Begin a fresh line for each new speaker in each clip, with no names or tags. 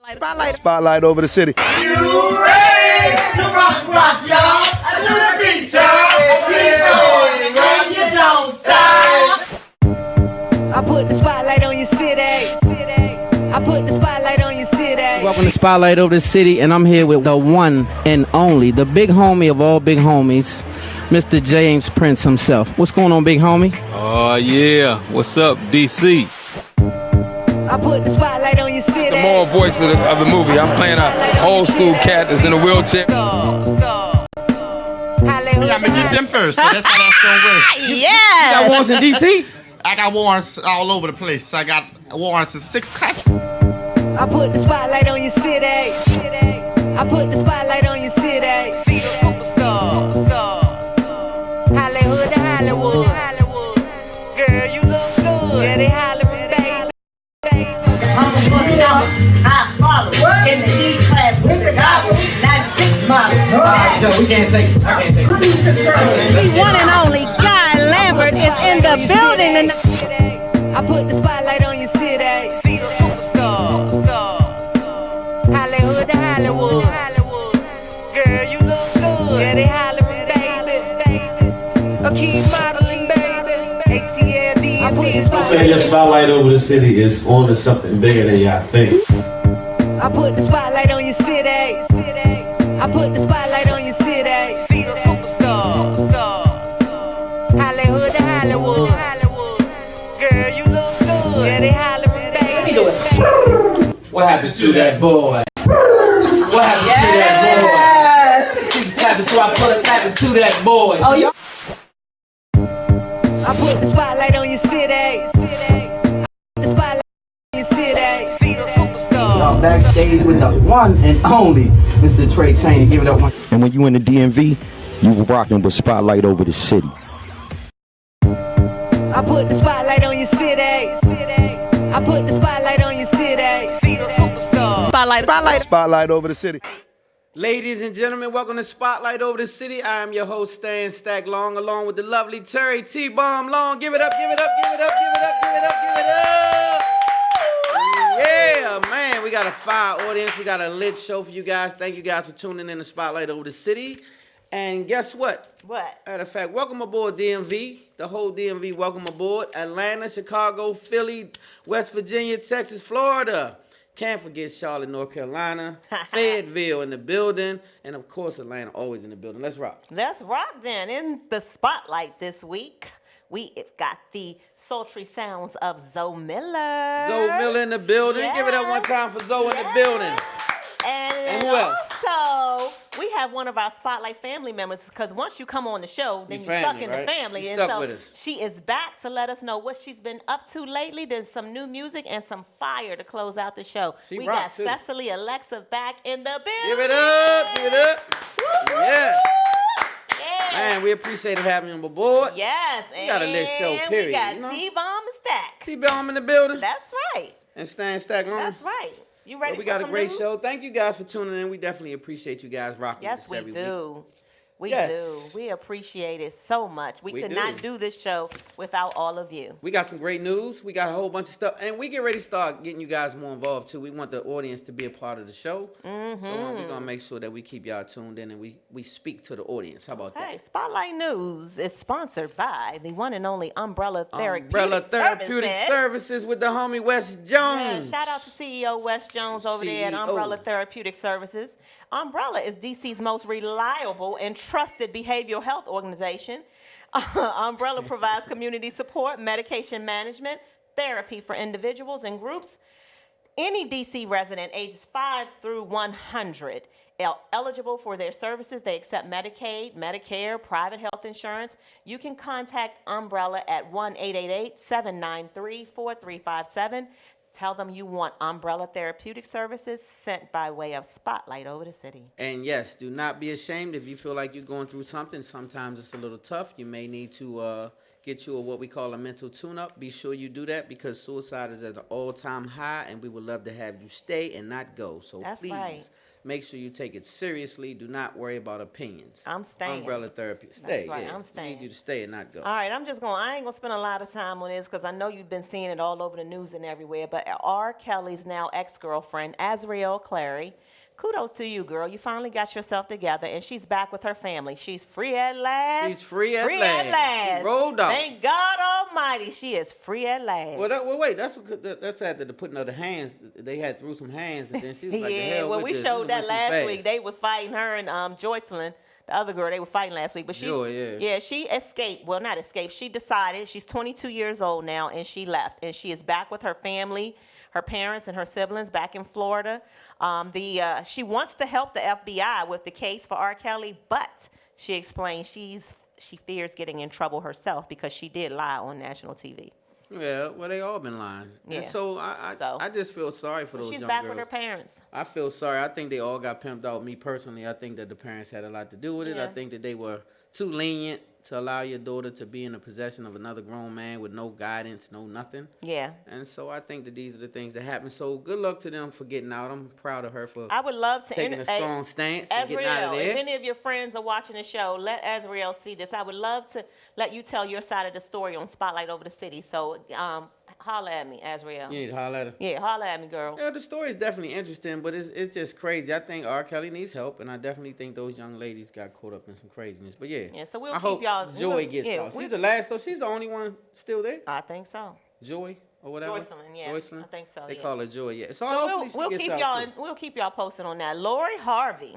Spotlight over the city.
You ready to rock, y'all? To the beat, y'all. Keep going, girl, you don't stop.
I put the spotlight on your city. I put the spotlight on your city.
Welcome to Spotlight over the city, and I'm here with the one and only, the big homie of all big homies, Mr. James Prince himself. What's going on, big homie?
Oh, yeah. What's up, DC?
I put the spotlight on your city.
The moral voice of the movie. I'm playing an old school cat that's in a wheelchair.
I'm gonna get them first, so that's how that's gonna work.
You got warrants in D.C.?
I got warrants all over the place. I got warrants in 6 countries.
I put the spotlight on your city. I put the spotlight on your city. See the superstar. Hollywood to Hollywood. Girl, you look good. Yeah, they hollering, baby.
I'm gonna I follow in the E-class with the goggles, 96 models.
No, we can't say. I can't say.
The one and only Guy Lambert is in the building.
I put the spotlight on your city. See the superstar. Hollywood to Hollywood. Girl, you look good. Yeah, they hollering, baby. Keep modeling, baby. ATL, I put the spotlight.
Saying your spotlight over the city is on to something bigger than y'all think.
I put the spotlight on your city. I put the spotlight on your city. See the superstar. Hollywood to Hollywood. Girl, you look good. Yeah, they hollering, baby.
What happened to that boy? What happened to that boy? What happened to that boy?
Oh, yeah. I put the spotlight on your city. I put the spotlight on your city. See the superstar.
Y'all backstage with the one and only Mr. Trey Chaney. Give it up one.
And when you in the DMV, you rocking with Spotlight over the city.
I put the spotlight on your city. I put the spotlight on your city. See the superstar.
Spotlight over the city.
Ladies and gentlemen, welcome to Spotlight over the city. I am your host, Stan Stack Long, along with the lovely Terry T-Bomb Long. Give it up, give it up, give it up, give it up, give it up, give it up. Yeah, man, we got a fire audience. We got a lit show for you guys. Thank you guys for tuning in to Spotlight over the city. And guess what?
What?
Matter of fact, welcome aboard DMV. The whole DMV, welcome aboard. Atlanta, Chicago, Philly, West Virginia, Texas, Florida. Can't forget Charlotte, North Carolina, Fayetteville in the building, and of course Atlanta always in the building. Let's rock.
Let's rock then. In the spotlight this week, we got the sultry sounds of Zo Miller.
Zo Miller in the building.
Yes.
Give it up one time for Zo in the building.
And
who else?
Also, we have one of our Spotlight family members, because once you come on the show, then you're stuck in the family.
You
And
stuck
so
with us.
she is back to let us know what she's been up to lately. There's some new music and some fire to close out the show.
She
we
rock,
got
too.
Cecily Alexa back in the building.
Give it up, give it up. Yes.
Yes.
Man, we appreciate having him aboard.
Yes.
We got a lit show,
And
period,
we got
you know?
T-Bomb and Stack.
T-Bomb in the building.
That's right.
And Stan Stack Long.
That's right. You ready
Well, we
for
got a
some
great
news?
show. Thank you guys for tuning in. We definitely appreciate you guys rocking with
Yes,
us
we
every
do.
week.
We
Yes.
do. We appreciate it so much. We could
do.
not do this show without all of you.
We got some great news. We got a whole bunch of stuff. And we get ready to start getting you guys more involved, too. We want the audience to be a part of the show.
Mm-hmm.
So we're going to make sure that we keep y'all tuned in and we speak to the audience. How about
Hey,
that?
Spotlight News is sponsored by the one and only Umbrella Therapeutic
Umbrella Therapeutic
Services.
Services with the homie West
Yeah,
Jones.
shout out to CEO West Jones over there at
CEO.
Umbrella Therapeutic Services. Umbrella is DC's most reliable and trusted behavioral health organization. Umbrella provides community support, medication management, therapy for individuals and groups. Any DC resident ages 5 through 100 eligible for their services. They accept Medicaid, Medicare, private health insurance. You can contact Umbrella at 1-888-793-4357. Tell them you want Umbrella Therapeutic Services sent by way of Spotlight over the city.
And yes, do not be ashamed if you feel like you're going through something. Sometimes it's a little tough. You may need to get you what we call a mental tune-up. Be sure you do that because suicide is at an all-time high, and we would love to have you stay and not go. So
That's
please
right.
Make sure you take it seriously. Do not worry about opinions.
I'm staying.
Umbrella therapy. Stay.
That's right.
Yeah.
I'm staying.
I need you to stay and not go.
All right, I ain't gonna spend a lot of time on this because I know you've been seeing it all over the news and everywhere. But R. Kelly's now ex-girlfriend, Azriel Clary, kudos to you, girl. You finally got yourself together, and she's back with her family. She's free at last.
She's free at last. She rolled off.
Thank God Almighty, she is free at last.
Well, wait. That's after the putting of the hands. They had threw some hands, and then she was like, "The hell
well,
with
we
this.
showed
This is
that
way too
last
fast."
week. They were fighting her and Joycelyn, the other girl. They were fighting last week, but she escaped. Well, not escaped. She decided. She's 22 years old now, and she left, and she is back with her family, her parents and her siblings back in Florida. She wants to help the FBI with the case for R. Kelly, but she explained she fears getting in trouble herself because she did lie on national TV.
Yeah, well, they all been lying.
Yeah.
And so I just feel sorry for those
She's
young
back
girls.
with her parents.
I feel sorry. I think they all got pimped out. Me personally, I think that the parents had a lot to do with it.
Yeah.
I think that they were too lenient to allow your daughter to be in the possession of another grown man with no guidance, no nothing.
Yeah.
And so I think that these are the things that happen. So good luck to them for getting out. I'm proud of her for
I would love to
taking a strong stance and getting out of
Azriel,
there.
if any of your friends are watching the show, let Azriel see this. I would love to let you tell your side of the story on Spotlight Over the City. So holla at me, Azriel.
You need to holler at her.
Yeah, holla at me, girl.
Yeah, the story is definitely interesting, but it's just crazy. I think R. Kelly needs help, and I definitely think those young ladies got caught up in some craziness. But yeah,
Yeah, so we'll
I
keep
hope
y'all.
Joy gets out. She's the last, so she's the only one still there.
I think so.
Joy or whatever.
Joycelyn, yeah.
Joycelyn?
I think so.
They
yeah.
call her Joy. Yeah. So,
So
hopefully
we'll
she
keep
gets
y'all.
out.
We'll keep y'all posted on that. Lori Harvey,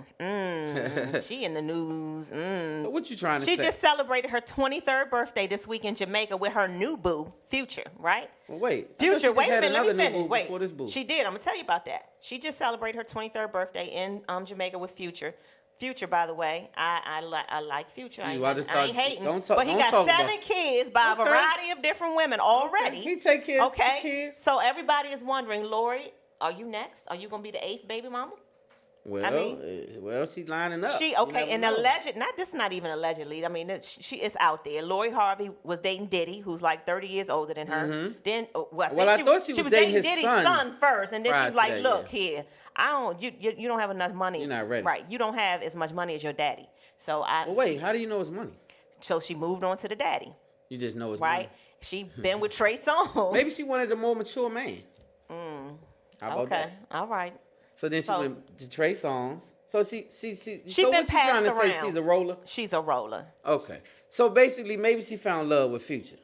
she in the news.
So what you trying to
She
say?
just celebrated her 23rd birthday this week in Jamaica with her new boo, Future, right?
Well, wait.
Future, wait a
Had
minute, let
another
me
new
finish.
boo
Wait,
before this boo.
she did. I'm gonna tell you about that. She just celebrated her 23rd birthday in Jamaica with Future. Future, by the way, I like Future. I ain't hating. But he got 7 kids by a variety of different women already.
He take care of
Okay,
kids.
so everybody is wondering, Lori, are you next? Are you gonna be the 8th baby mama?
Well, she's lining up.
She and not even allegedly. I mean, she is out there. Lori Harvey was dating Diddy, who's like 30 years older than her.
Mhm.
Then,
I thought she was dating his
Diddy's
son
son first, and then she was
prior to
like,
that,
"Look here, you don't have enough money.
You're not ready.
Right? You don't have as much money as your daddy. So
Well, wait, how do you know his money?
So she moved on to the daddy.
You just know his
Right?
money.
She been with Trey Songz.
Maybe she wanted a more mature man. How about that?
All right.
So then she went to Trey Songz. So she
She been
what you trying to
passed
say?
around.
She's a roller.
She's a roller.
Okay. So basically, maybe she found love with Future.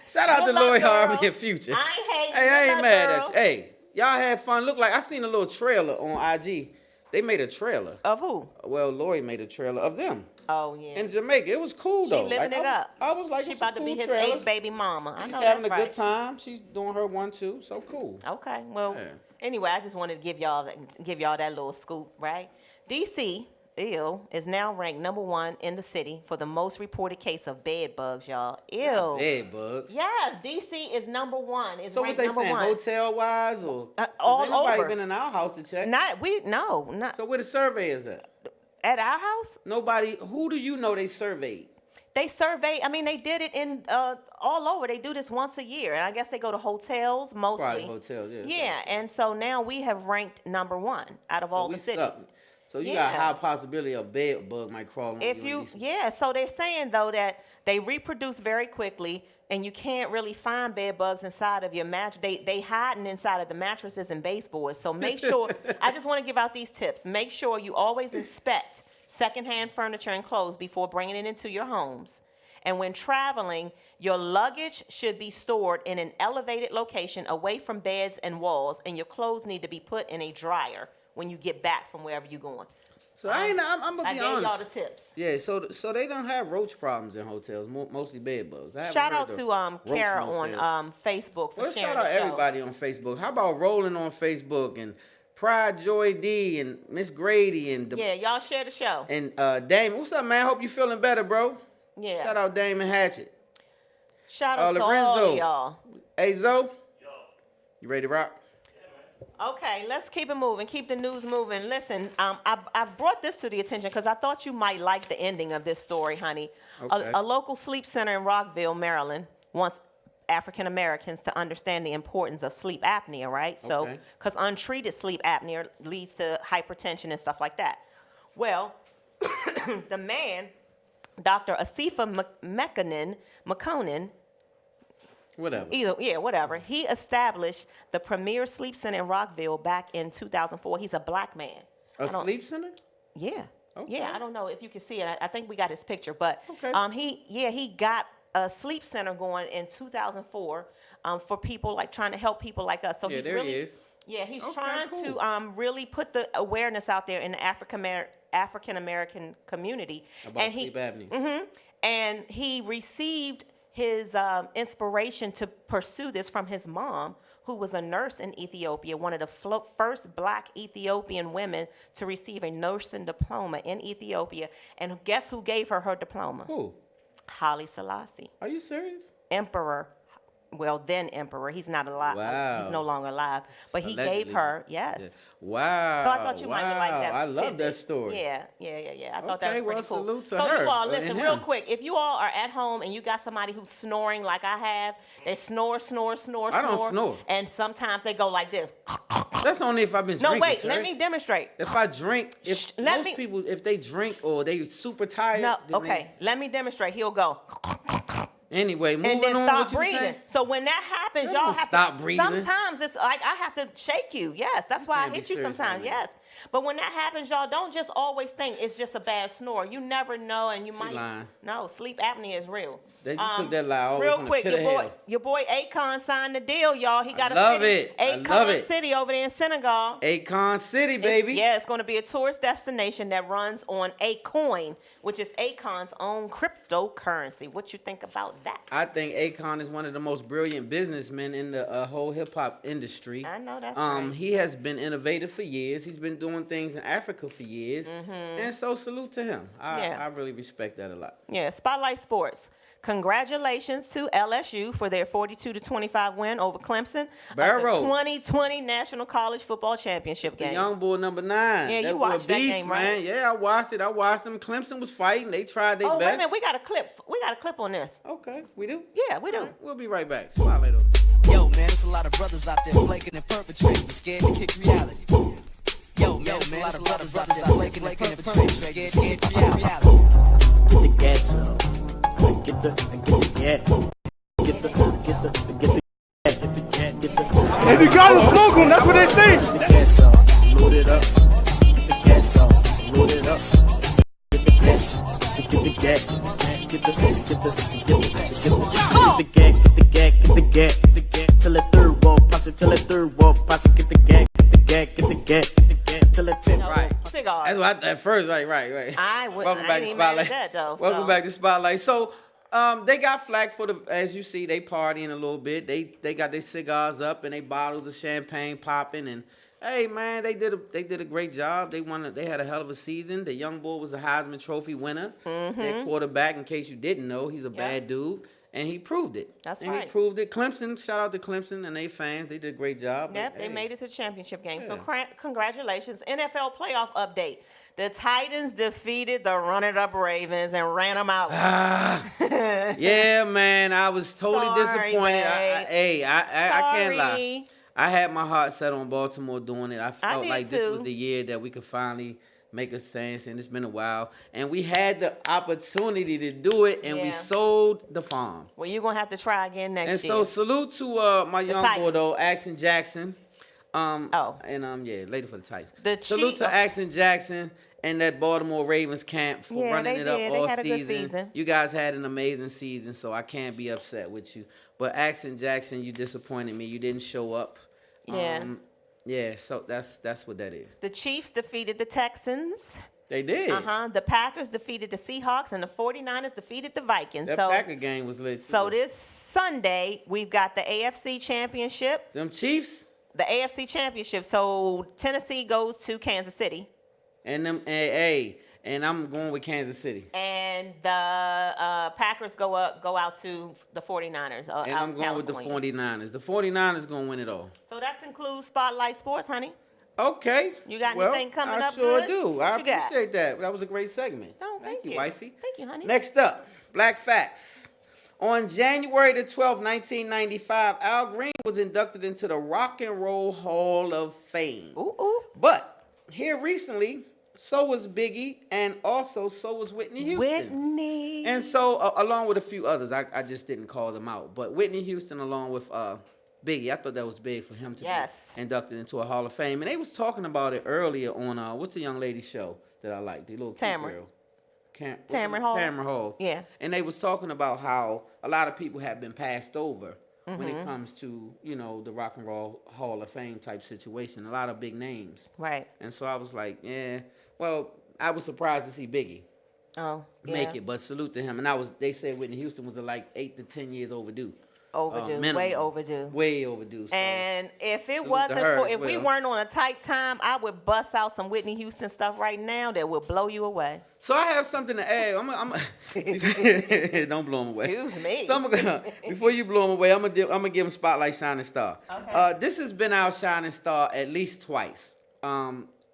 Shout out
Good
to
luck,
Lori
girl.
Harvey and Future.
I ain't hating.
Hey, I
Good
ain't
luck,
mad
girl.
at you. Hey, y'all had fun. Look like I seen a little trailer on IG. They made a trailer.
Of who?
Well, Lori made a trailer of them
Oh yeah.
in Jamaica. It was cool
She
though.
living it up.
I was like,
she
it's a
about to be
cool
his
trailer.
8th baby mama. I
She's
know
having
that's
a
right.
good time. She's doing her one too. So cool.
Okay, well,
Yeah.
anyway, I just wanted to give y'all that little scoop, right? DC, is now ranked #1 in the city for the most reported case of bed bugs, y'all.
Bed bugs.
Yes, DC is #1. It's
So what
ranked
they
number
saying?
1.
Hotel wise or
all
ain't nobody
over.
been in our house to check.
Not
So where the surveyors at?
at our house.
Nobody. Who do you know they surveyed?
They survey. I mean, they did it in all over. They do this once a year, and I guess they go to hotels mostly.
Probably hotels. Yeah.
Yeah, and so now we have ranked #1 out of all
we
the cities.
suck. So you
Yeah.
got a high possibility a bed bug might crawl on
If
you.
so they're saying though that they reproduce very quickly, and you can't really find bed bugs inside of your mattress. They hiding inside of the mattresses and baseboards. So make sure. I just want to give out these tips. Make sure you always inspect secondhand furniture and clothes before bringing it into your homes. And when traveling, your luggage should be stored in an elevated location away from beds and walls, and your clothes need to be put in a dryer when you get back from wherever you're going.
So I'm gonna be honest.
I gave y'all the tips.
Yeah, so they don't have roach problems in hotels, mostly bed bugs.
Shout out to Kara on Facebook for
Well,
sharing
shout out
the show.
everybody on Facebook. How about Rolling on Facebook and Pride Joy D and Miss Grady and
Yeah, y'all share the show.
and Damon. What's up, man? Hope you feeling better, bro.
Yeah.
Shout out Damon Hatchett.
Shout out to all
Lorenzo.
of y'all.
Hey Zo, you ready to rock?
Okay, let's keep it moving. Keep the news moving. Listen, I brought this to the attention because I thought you might like the ending of this story, honey.
Okay.
A local sleep center in Rockville, Maryland, wants African Americans to understand the importance of sleep apnea, right? So,
Okay.
because untreated sleep apnea leads to hypertension and stuff like that. Well, the man, Dr. Asifa McConan,
Whatever.
whatever. He established the premier sleep center in Rockville back in 2004. He's a black man.
A sleep center?
Yeah.
Okay.
Yeah, I don't know if you can see it. I think we got his picture, but
Okay.
he got a sleep center going in 2004 for people like trying to help people like us. So
Yeah,
he's
there
really,
he is.
Yeah, he's
Okay,
trying
cool.
to really put the awareness out there in the African American community.
About sleep apnea.
And he received his inspiration to pursue this from his mom, who was a nurse in Ethiopia, one of the first black Ethiopian women to receive a nursing diploma in Ethiopia. And guess who gave her diploma?
Who?
Haile Selassie,
Are you serious?
emperor. Well, then emperor. He's not alive.
Wow.
He's no longer alive. But he
Allegedly.
gave her, yes.
Yeah. Wow.
So I thought you might like that.
I love that
tidbit.
story.
Yeah. I thought that
Okay,
was pretty
well,
cool.
salute to
so
her
you all
and
listen
him.
real quick. If you all are at home and you got somebody who's snoring like I have, they snore.
I don't snore.
And sometimes they go like this.
That's only if I've been
No,
drinking.
wait. Let
Terry.
me demonstrate.
If I drink, people, if they drink or they super tired.
No.
then
Okay. Let me demonstrate. He'll go.
Anyway, moving
And then
on.
stop
what you
breathing.
saying?
So when that happens,
They
y'all
don't
have
stop
to.
breathing.
Sometimes it's like I have to shake you. Yes, that's why I
can't be
hit you
serious
sometimes.
right now.
Yes, but when that happens, y'all don't just always think it's just a bad snore. You never know, and you
She
might.
lying.
No, sleep apnea is real.
You took that lie all the way
Real
from the
quick,
pit of hell.
your boy Akon signed the deal, y'all. He got
love
a city,
it. I
Akon
love it.
City over there in Senegal.
Akon City, baby.
It's going to be a tourist destination that runs on Acoin, which is Akon's own cryptocurrency. What you think about that?
I think Akon is one of the most brilliant businessmen in the whole hip hop industry.
I know that's right.
He has been innovative for years. He's been doing things in Africa for years, and so salute to him. I really respect that a lot.
Yeah, Spotlight Sports. Congratulations to LSU for their 42-25 win over Clemson.
Barrow.
Of the 2020 National College Football Championship
The
game.
young bull number 9.
Yeah,
that
you
boy
watched that
beast,
game,
man.
right?
Yeah, I watched it. I watched them. Clemson was fighting. They tried their
Oh,
best.
wait a minute. We got a clip. We got a clip on this.
Okay, we do.
Yeah, we do.
All right, we'll be right back. Spotlight over.
Yo, man, there's a lot of brothers out there flaking and perpetrating, scared to kick reality. Yo, man, there's a lot of brothers out there flaking and perpetrating, scared to kick reality.
Get the gas up. Get the gas. Get the
If you got to smoke them, that's what they think.
Get the gas up. Load it up. Get the gas up. Load it up. Get the gas. Get the gas. Get the gas. Get the gas. Till the third wall pops it. Till the third wall pops it. Get the gas. Get the gas. Till the 10th.
Right.
Cigars.
That's what at first, right. Welcome back to
ain't even mad at
Spotlight.
that, though,
Welcome
so.
back to Spotlight. So, they got flack for as you see, they partying a little bit. They got their cigars up and they bottles of champagne popping, and hey man, they did a great job. They had a hell of a season. The young boy was a Heisman Trophy winner. Their quarterback, in case you didn't know, he's a bad dude. And he proved it.
That's
and
right.
He proved it. Clemson, shout out to Clemson and they fans. They did a great job.
Yep,
But,
they
hey,
made it to the championship game. So
Yeah.
congratulations. NFL playoff update. The Titans defeated the running-up Ravens and ran them out.
Yeah, man, I was totally
Sorry,
disappointed.
babe.
I can't lie.
Sorry.
I had my heart set on Baltimore doing it. I felt
did
like this was
too.
the year that we could finally make a stand, and it's been a while. And we had the opportunity to do it, and we
Yeah.
sold the farm.
Well, you're going to have to try again next
And
year.
so salute to my young boy
Titans.
though, Akon Jackson.
Oh.
And later for the Titans.
The
Salute
Chief-
to Akon Jackson and that Baltimore Ravens camp for
Yeah,
running
they
it up
did. They
all
had a good
season.
season.
You guys had an amazing season, so I can't be upset with you. But Akon Jackson, you disappointed me. You didn't show up.
Yeah.
Yeah, so that's what that is.
The Chiefs defeated the Texans.
They did.
The Packers defeated the Seahawks, and the 49ers defeated the Vikings.
That Packer game was lit.
So
too.
this Sunday, we've got the AFC Championship.
Them Chiefs
The AFC Championship. So Tennessee goes to Kansas City.
and I'm going with Kansas City.
And the Packers go out to the 49ers.
And
out
I'm
in
going with the
California.
49ers. The 49ers going to win it all.
So that concludes Spotlight Sports, honey.
Okay.
You got
well,
anything coming
I
up
sure
good?
do. I
What you got?
appreciate that. That was a great segment.
Oh, thank you.
wifey.
Thank you, honey.
Next up, Black Facts. On January the 12th, 1995, Al Green was inducted into the Rock and Roll Hall of Fame.
Ooh.
But here recently, so was Biggie, and also so was Whitney Houston.
Whitney.
And so, along with a few others, I just didn't call them out. But Whitney Houston, along with Biggie, I thought that was big for him to be inducted into a Hall of Fame. And they was talking about it earlier on, what's the young lady show that I like? The little
Tamara.
girl.
Tamara Hall.
Tamara Hall.
Yeah.
And they was talking about how a lot of people have been passed over when it comes to, the Rock and Roll Hall of Fame type situation. A lot of big names.
Right.
And so I was like, yeah. Well, I was surprised to see Biggie make it, but salute to him. And they said Whitney Houston was like 8 to 10 years overdue.
Way overdue.
Way overdue. So
and if it wasn't if we weren't on a tight time, I would bust out some Whitney Houston stuff right now that would blow you away.
So I have something to add. Don't blow him away.
Excuse me.
So before you blow him away, I'm gonna give him Spotlight Shining Star.
Okay.
This has been our Shining Star at least twice.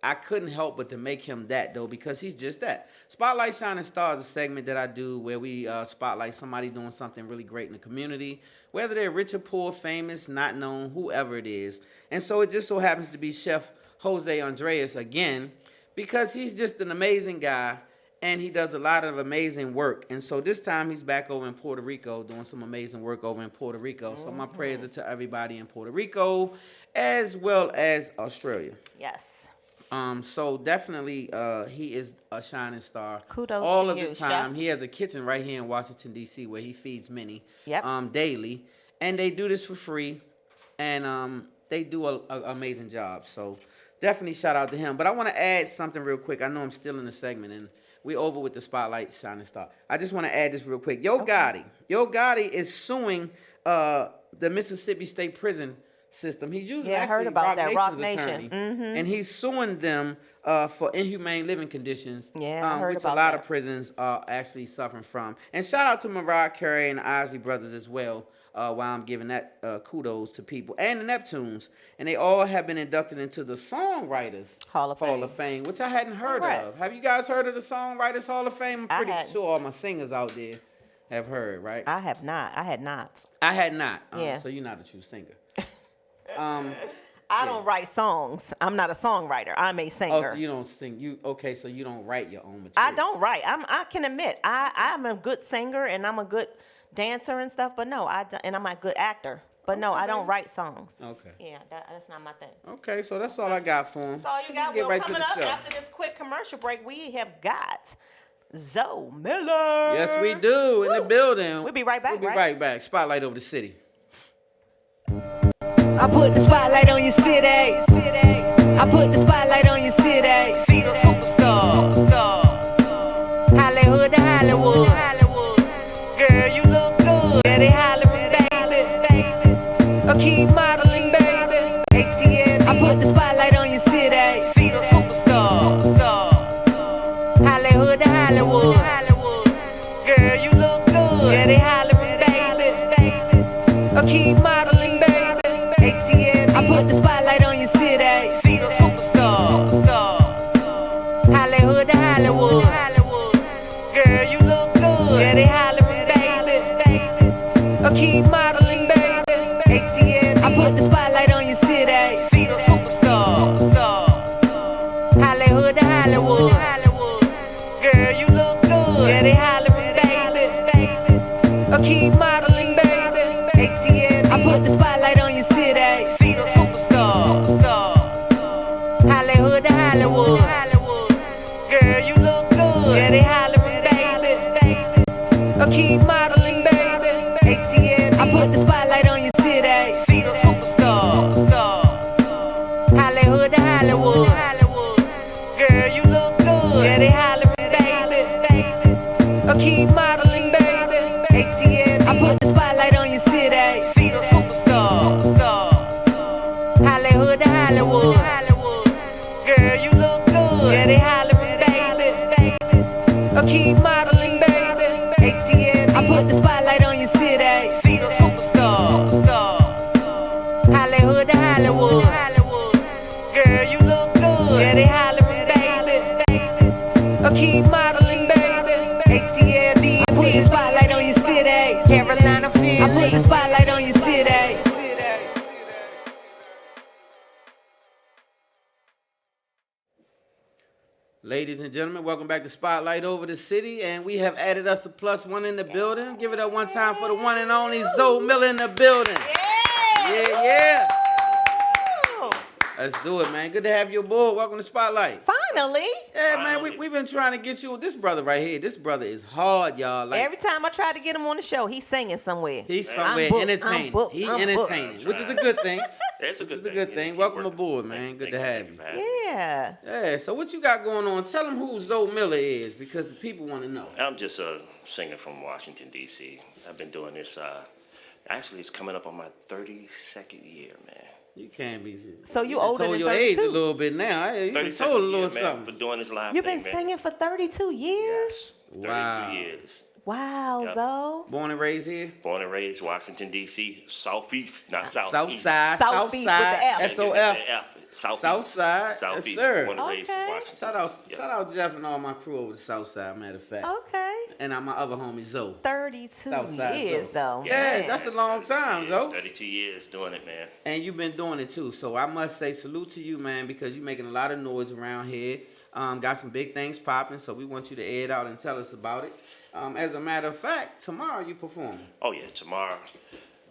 I couldn't help but to make him that, though, because he's just that. Spotlight Shining Star is a segment that I do where we spotlight somebody doing something really great in the community, whether they're rich or poor, famous, not known, whoever it is. And so it just so happens to be Chef Jose Andres again, because he's just an amazing guy, and he does a lot of amazing work. And so this time he's back over in Puerto Rico doing some amazing work over in Puerto Rico. So my prayers are to everybody in Puerto Rico as well as Australia.
Yes.
So definitely, he is a shining star.
Kudos
all
to
of
you,
the time.
Chef.
He has a kitchen right here in Washington D.C. where he feeds many.
Yep.
Daily, and they do this for free, and they do an amazing job. So definitely shout out to him. But I want to add something real quick. I know I'm still in the segment, and we over with the Spotlight Shining Star. I just want to add this real quick. Yo Gotti is suing the Mississippi State Prison system. He's using
I heard about that, Rock Nation.
Attorney, and he's suing them for inhumane living conditions,
I heard
which
about
a lot
that.
of prisons are actually suffering from. And shout out to Mariah Carey and the Isley Brothers as well, while I'm giving that kudos to people, and the Neptunes. And they all have been inducted into the Songwriters
Hall of
Fame, which I hadn't heard
Congrats.
of. Have you guys heard of the Songwriters Hall of Fame? I'm pretty
hadn't.
sure all my singers out there have heard, right?
I have not. I had not.
I had not.
Yeah.
So you're not a true singer.
I don't write songs. I'm not a songwriter. I'm a singer.
Oh, so you don't sing. So you don't write your own material.
I don't write. I can admit I'm a good singer and I'm a good dancer and stuff. But no, and I'm a good actor. But no, I don't write songs.
Okay.
Yeah, that's not my thing.
Okay, so that's all I got for him.
That's all you got.
Get
Well,
right to
coming
the
up
show.
after this quick commercial break, we have got Zo Miller.
Yes, we do. In the building.
We'll be right back.
We'll be right back. Spotlight over the city.
I put the spotlight on your city. I put the spotlight on your city. See the superstars. Hollywood to Hollywood. Girl, you look good. Yeah, they hollering, baby. I keep modeling, baby. ATL. I put the spotlight on your city. See the superstars. Hollywood to Hollywood. Girl, you look good. Yeah, they hollering, baby. I keep modeling, baby. ATL. I put the spotlight on your city. See the superstars. Hollywood to Hollywood. Girl, you look good. Yeah, they hollering, baby. I keep modeling, baby. ATL. I put the spotlight on your city. See the superstars. Hollywood to Hollywood. Girl, you look good. Yeah, they hollering, baby. I keep modeling, baby. ATL. I put
Ladies and gentlemen, welcome back to Spotlight Over the City, and we have added us a +1 in the building. Give it up one time for the one and only Zo Miller in the building. Yeah. Let's do it, man. Good to have you aboard. Welcome to Spotlight.
Finally.
Yeah, man, we've been trying to get you. This brother right here, this brother is hard, y'all. Like,
every time I try to get him on the show, he's singing somewhere.
He's somewhere entertaining. He's entertaining, which is a good thing.
That's a good thing.
Good thing. Welcome aboard, man. Good to have you.
Yeah.
Yeah. So what you got going on? Tell them who Zo Miller is, because the people want to know.
I'm just a singer from Washington, D.C. I've been doing this. Actually, it's coming up on my 32nd year, man.
You can't be.
So you older than 32?
Your age a little bit now. You told a little something.
For doing this live
You've
thing,
been singing for 32 years?
Yes, 32 years.
Wow, Zo.
Born and raised here?
Born and raised Washington, D.C. Southeast, not southeast.
Southside.
Southeast with the F.
S-O-F.
Southside.
Southeast.
Yes, sir.
Born and raised in Washington.
Shout out Jeff and all my crew over the Southside, matter of fact.
Okay.
And my other homie, Zo.
32
Southside
years,
Zo.
though.
Yeah, that's a long time, Zo.
32 years doing it, man.
And you've been doing it, too. So I must say salute to you, man, because you're making a lot of noise around here. Got some big things popping, so we want you to air it out and tell us about it. As a matter of fact, tomorrow you performing.
Oh, yeah, tomorrow.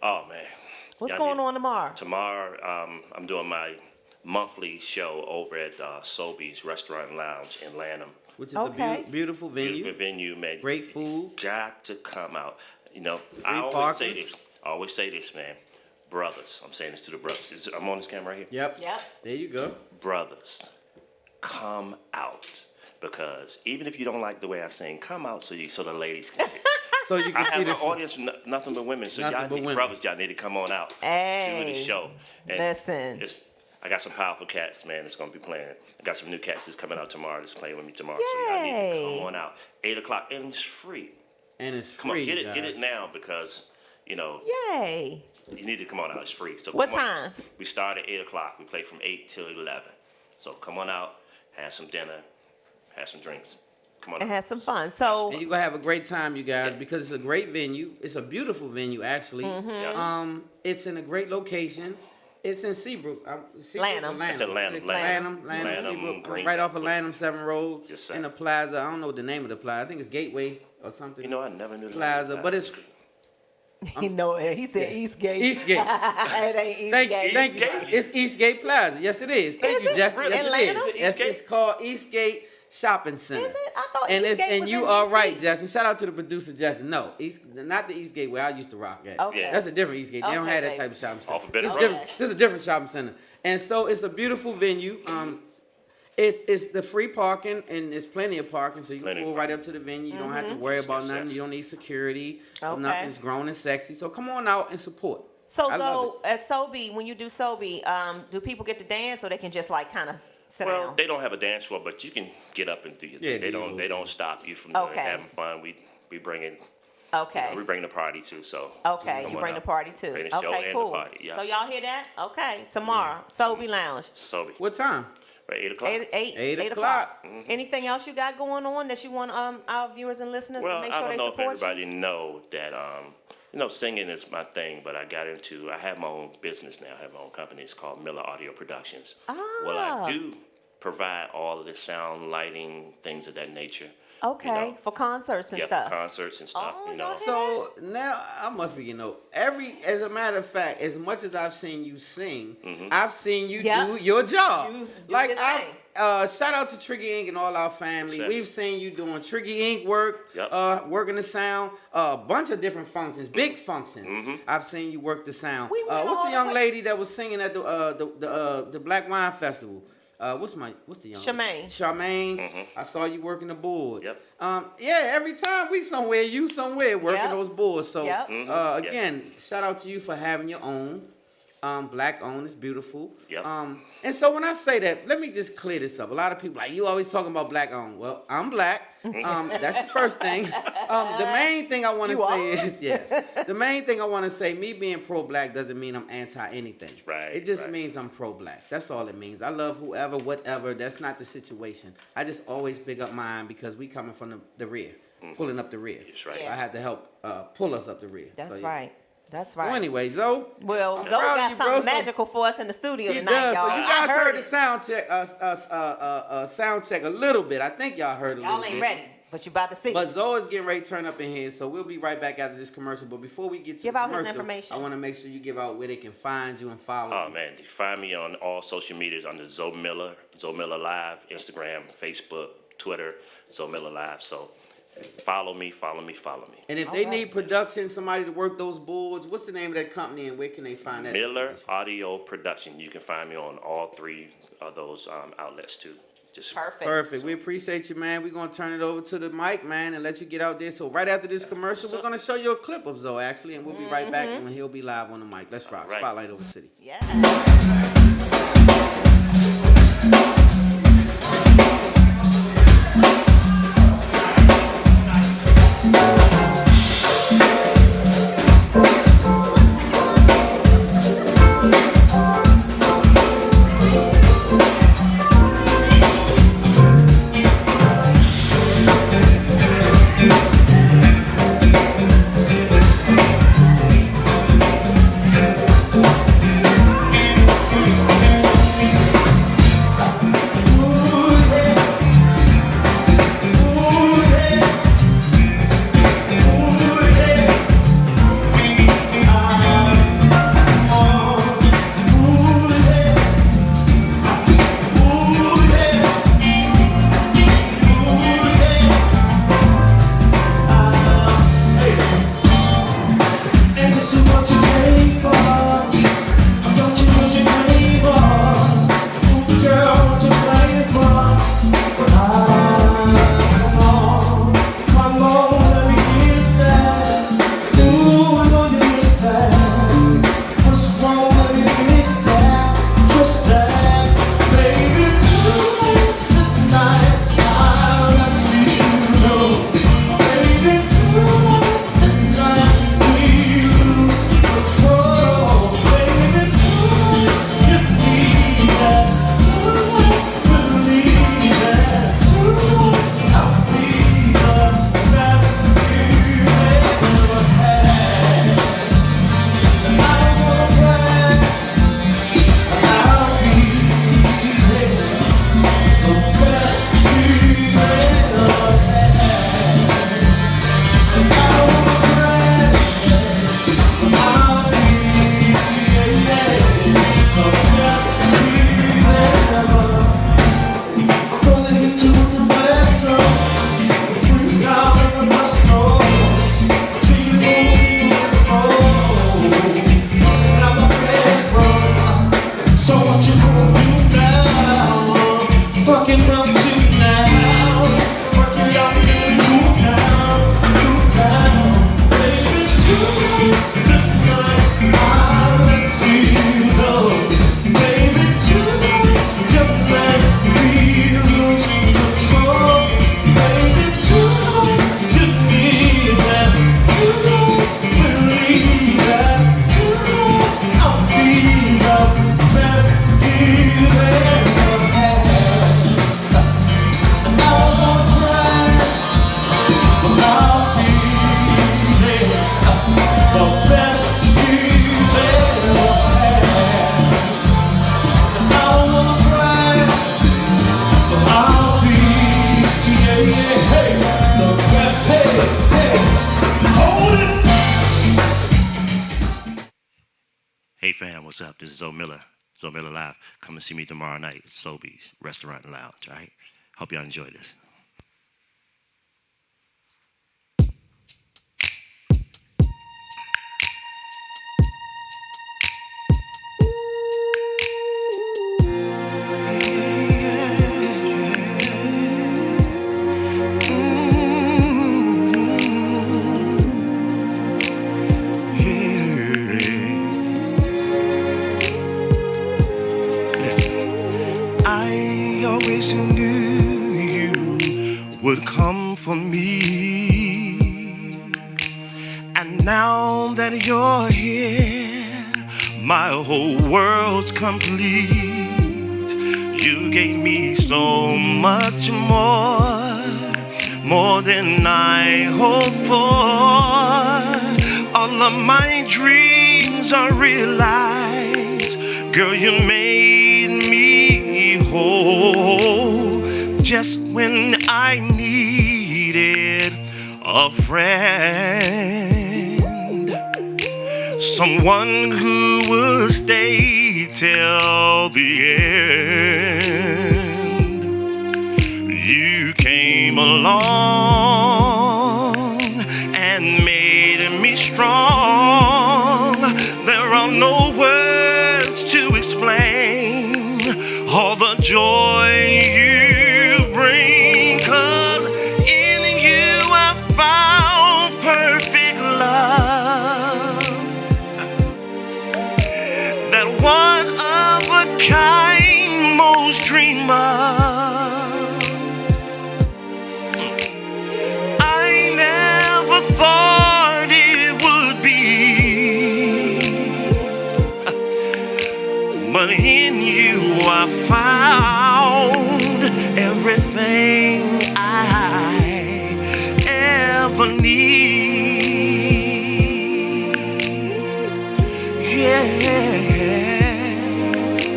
Oh, man.
What's going on tomorrow?
Tomorrow, I'm doing my monthly show over at Sobeys Restaurant and Lounge in Lanham.
Which is a beautiful venue.
Beautiful venue, man.
Great food.
Got to come out. You know, I always say this, man. Brothers, I'm saying this to the brothers. I'm on this camera right here.
Yep. There you go.
Brothers, come out. Because even if you don't like the way I sing, come out so the ladies can see.
So you can
I
see
have
this.
an audience, nothing but women. So brothers, y'all need to come on out to the show. And
listen.
I got some powerful cats, man, that's going to be playing. I got some new cats that's coming out tomorrow that's playing with me tomorrow.
Yay.
So y'all need to come on out. 8 o'clock, and it's free.
And it's
come
free,
on, get it now because, you know.
Yay.
You need to come on out. It's free. So
what time?
We start at 8 o'clock. We play from 8 till 11. So come on out, have some dinner, have some drinks. Come on
and
out.
have some fun. So
and you're going to have a great time, you guys, because it's a great venue. It's a beautiful venue, actually.
Mm-hmm.
It's in a great location. It's in Seabrook.
Lanham.
It's in Lanham,
Seabrook,
Green.
right off of Lanham 7 Road.
Yes, sir.
In the plaza. I don't know the name of the plaza. I think it's Gateway or something.
You know, I never knew the
plaza, but it's.
You know it. He said Eastgate.
Eastgate.
It ain't Eastgate.
Thank you. It's Eastgate Plaza. Yes, it is. Thank you, Jesse.
Really?
Yes,
Atlanta?
it is. Yes, it's called Eastgate Shopping Center.
Is it? I thought
and
Eastgate
and
was
you
in
are
DC.
right, Justin. Shout out to the producer, Justin. No, not the Eastgate where I used to rock at.
Okay.
That's a different Eastgate. They don't
Okay,
have that
baby.
type of shopping center.
Off of Better
This
Road.
is different. This is a different shopping center. And so it's a beautiful venue. It's the free parking, and there's plenty of parking, so you can pull right up to the venue. You don't have to worry about nothing. You don't need security.
Okay.
Nothing's grown and sexy. So come on out and support.
So
I
at Sobe, when you do Sobe, do people get to dance or they can just like kind of sit
Well,
down?
they don't have a dance floor, but you can get up and do your thing. They don't stop you from having fun. We bring in.
Okay.
We bring the party too. So.
Okay, you bring the party too.
Bring the show
Okay,
and
cool.
the party. Yeah.
So y'all hear that? Okay, tomorrow, Sobe Lounge.
Sobe.
What time?
Right, 8 o'clock.
8 o'clock. Anything else you got going on that you want our viewers and listeners
Well,
to make
I
sure
don't
they
know if
support you?
everybody know that singing is my thing, but I have my own business now. I have my own company. It's called Miller Audio Productions. Well, I do provide all of the sound, lighting, things of that nature.
Okay, for concerts and stuff.
For concerts and stuff,
Oh,
you know.
So now I must be, as a matter of fact, as much as I've seen you sing, I've seen you do your job.
You do
like
this
I
thing.
shout out to Triggy Inc. and all our family.
Yes,
We've seen you doing Triggy Inc. work, working the sound, a bunch of different functions, big functions. I've seen you work the sound.
We went
What's
all
the
the
young
way-
lady that was singing at the Black Wine Festival? What's the young lady? Charmaine. I saw you working the boards. Every time we somewhere, you somewhere working those boards. So again, shout out to you for having your own. Black owned, it's beautiful. And so when I say that, let me just clear this up. A lot of people like, you always talking about black owned. Well, I'm black. That's the first thing. The main thing I want to say is, the main thing I want to say, me being pro-black doesn't mean I'm anti-anything. It just means I'm pro-black. That's all it means. I love whoever, whatever. That's not the situation. I just always big up mine because we coming from the rear, pulling up the rear.
That's right.
So I had to help pull us up the rear.
That's
So,
right. That's right.
So anyway, Zo.
Well,
I'm
Zo
proud of
got
you, bro.
something magical for us in the studio
He
tonight,
does.
y'all.
So you guys
I
heard the
it.
sound check a little bit. I think y'all heard a little bit.
Y'all ain't ready, but you about to see.
But Zo is getting ready to turn up in here, so we'll be right back after this commercial. But before we get to
give
the
out his
commercial,
information.
I want to make sure you give out where they can find you and follow you.
Oh man, you find me on all social medias under Zo Miller Live, Instagram, Facebook, Twitter, Zo Miller Live. So follow me.
And if they need production, somebody to work those boards, what's the name of that company and where can they find that?
Miller Audio Production. You can find me on all three of those outlets too. Just
Perfect. We appreciate you, man. We're going to turn it over to the mic, man, and let you get out there. So right after this commercial, we're going to show you a clip of Zo, actually, and we'll be right back when he'll be live on the mic. Let's rock.
Right.
Spotlight over the city.
Yeah.
What's up? This is Zo Miller Live. Come and see me tomorrow night at Sobeys Restaurant and Lounge, all right? Hope y'all enjoy this.
Would come for me, and now that you're here, my whole world's complete. You gave me so much more than I hoped for. All all of my dreams are realized. Girl, you made me whole just when I needed a friend, someone who would stay till the end. You came along and made me strong. There are no words to explain all the joy you bring, 'cause in you I found perfect love, that one of a kind most dream of. I never thought it would be, but in you I found everything I ever need. Yeah.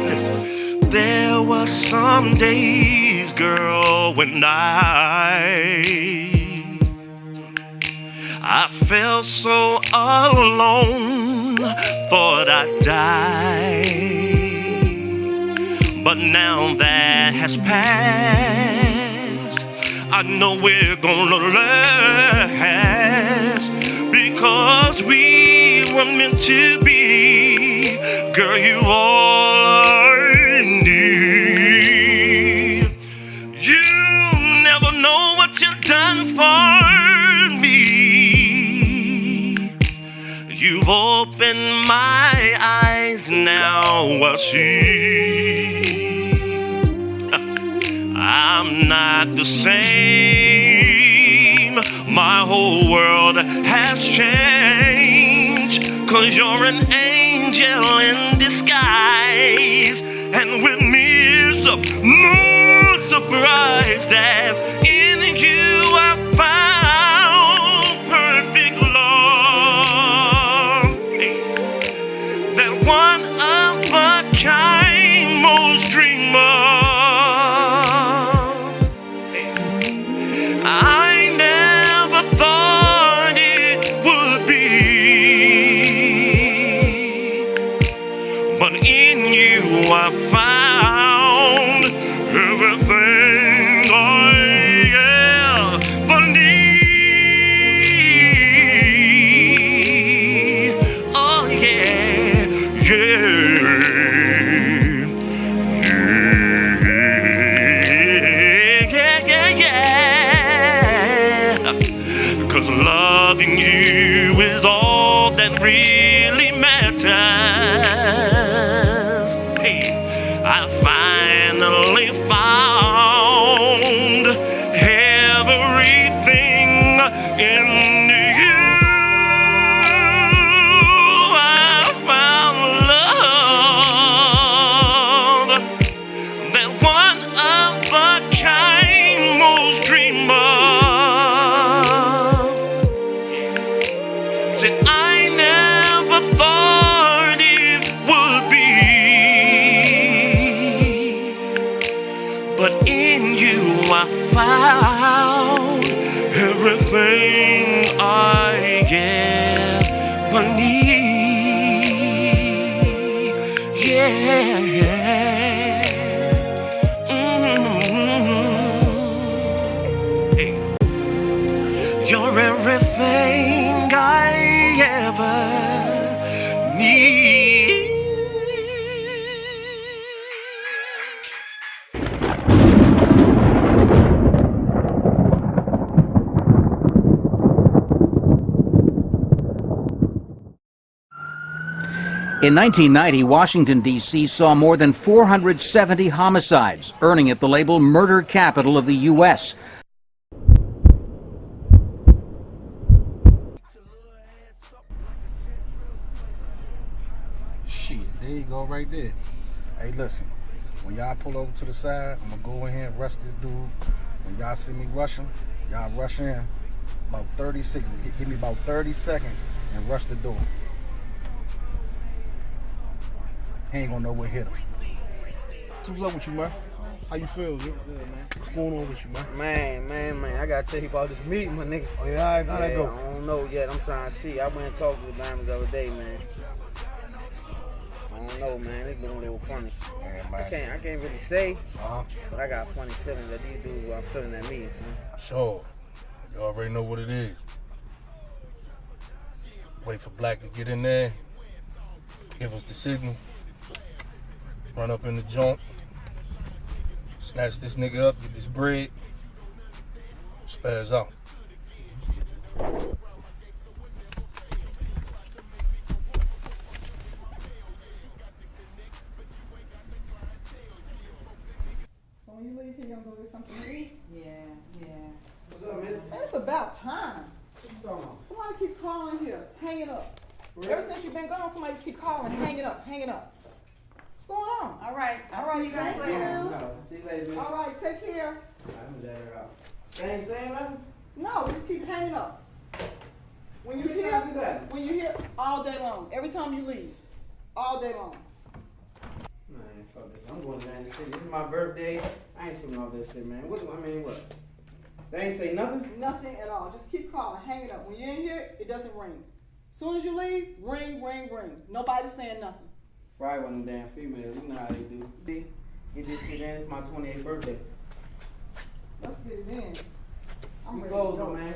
Listen, there were some days, girl, when I felt so alone, thought I'd die. But now that has passed, I know we're gonna last, because we were meant to be. Girl, you all I need. You never know what you've done for me. You've opened my eyes, now I see. I'm not the same. My whole world has changed, 'cause you're an angel in disguise. And with me it's no surprise that in you I found perfect love, that one of a kind most dream of. I never thought it would be, but in you I found everything I ever need. Oh yeah, yeah. 'Cause loving you is all that really matters. Hey, I finally found everything in you. I found love, that one of a kind most dream of. Said I never thought it would be, but in you I found everything I ever need. Yeah. Hey. You're everything I ever need.
In 1990, Washington, D.C. saw more than 470 homicides, earning it the label murder capital of the U.S.
Shit, there you go right there. Hey, listen, when y'all pull over to the side, I'm going to go in here and rush this dude. When y'all see me rushing, y'all rush in. About 30 seconds. Give me about 30 seconds, and rush the door. He ain't gonna know what hit him.
So what's up with you, man? How you feel? Good, man. What's going on with you, man?
Man, I gotta tell you about this meeting, my nigga.
Oh yeah, all right, how'd that go?
I don't know yet. I'm trying to see. I went and talked to the Diamonds the other day, man. I don't know, man. They been a little funny.
Yeah, man.
I can't really say, but I got a funny feeling that these dudes are feeling that meeting, son.
Sure. You already know what it is. Wait for Black to get in there, give us the signal, run up in the joint, snatch this nigga up, get this bread, spaz out.
So when you leave here, you gonna go get something to eat? Yeah.
What's up, miss?
It's about time. Somebody keep calling here, hang it up.
Really?
Ever since you've been gone, somebody just keep calling, hang it up. What's going on?
All right. I'll see you guys
thank
later.
you.
See you later, miss.
All right, take care.
I'm let her out. They ain't saying nothing?
No, just keep hanging up. When you
How many
hear,
times is that?
when you hear, all day long. Every time you leave, all day long.
Man, fuck this. I'm going to Atlantic City. This is my birthday. I ain't shooting off this shit, man. What? They ain't say nothing?
Nothing at all. Just keep calling, hang it up. When you're in here, it doesn't ring. As soon as you leave, ring. Nobody's saying nothing.
Probably one of them damn females. You know how they do. Get this shit in. It's my 28th birthday.
Let's get it in. I'm
You
ready
close,
to go.
man.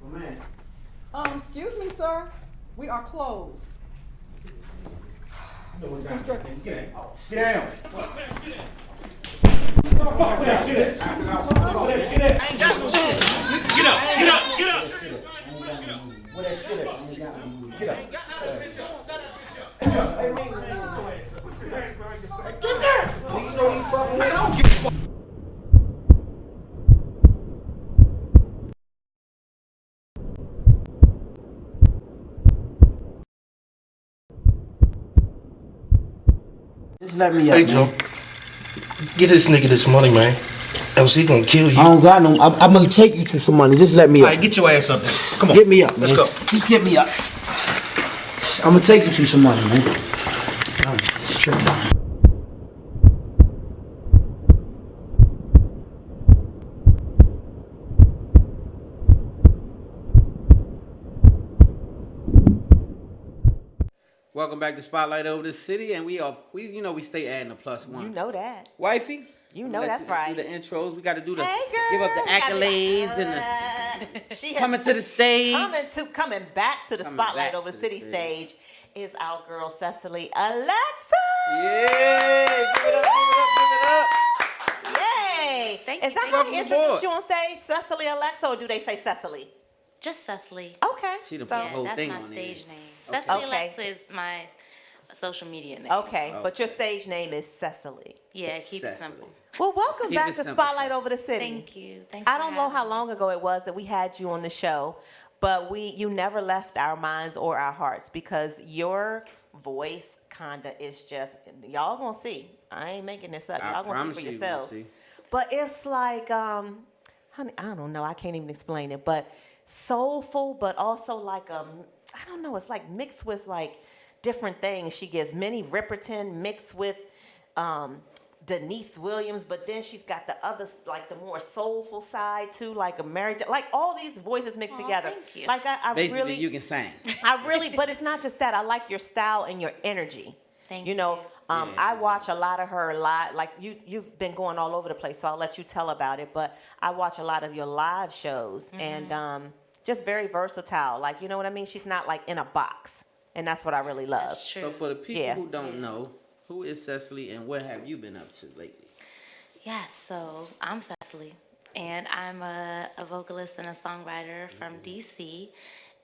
Oh, man.
Excuse me, sir. We are closed.
Get down. Get down.
Fuck with that shit.
Get up.
Where that shit at? Get up. Get there. You know you fucking with. I don't give a fuck.
Just let me up.
Hey, Joe. Get this nigga this money, man. Else he gonna kill you.
I don't got no. I'm gonna take you to some money. Just let me up.
All right, get your ass up there. Come on.
Get me up, man.
Let's go.
Just get me up. I'm gonna take you to some money, man. It's tricky.
Welcome back to Spotlight Over the City, and we stay adding a +1.
You know that.
Wifey?
You know
Let
that's right.
Do the intros. We got to do the
Hey, girl.
give up the accolades and the coming to the stage.
Coming back to the
Coming
Spotlight
back
Over
to the
City
stage.
stage is our girl Cecily Alexa.
Yay! Give it up!
Yay!
Thank
is
you.
that
Thank
how
you.
we introduce you on stage, Cecily Alexa, or do they say Cecily?
Just Cecily.
Okay.
She done
So-
put the whole
That's
thing
my
on
stage
there.
name. Cecily
Okay.
Alexa is my social media name.
Okay, but your stage name is Cecily.
Yeah, keep it simple.
Well, welcome
Keep
back
it
to
simple,
Spotlight Over the City.
Thank you. Thanks
I
for
don't know
having
how
me.
long ago it was that we had you on the show, but you never left our minds or our hearts because your voice kinda is just, y'all gonna see. I ain't making this up.
I
Y'all gonna
promise
see for
you gonna
yourselves.
see.
But it's like, honey, I don't know. I can't even explain it. But soulful, but also like I don't know. It's like mixed with like different things. She gets Minnie Riperton mixed with Denise Williams, but then she's got the other, like the more soulful side too, like a Mary, like all these voices mixed together.
Thank you.
Like I
Basically,
really,
you can sing.
but it's not just that. I like your style and your energy.
Thank
You know,
you.
I watch a lot of her live. Like you've been going all over the place, so I'll let you tell about it. But I watch a lot of your live shows, and just very versatile. Like, you know what I mean? She's not like in a box, and that's what I really love.
That's true.
So for the people who don't know, who is Cecily and what have you been up to lately?
Yes, so I'm Cecily, and I'm a vocalist and a songwriter from DC.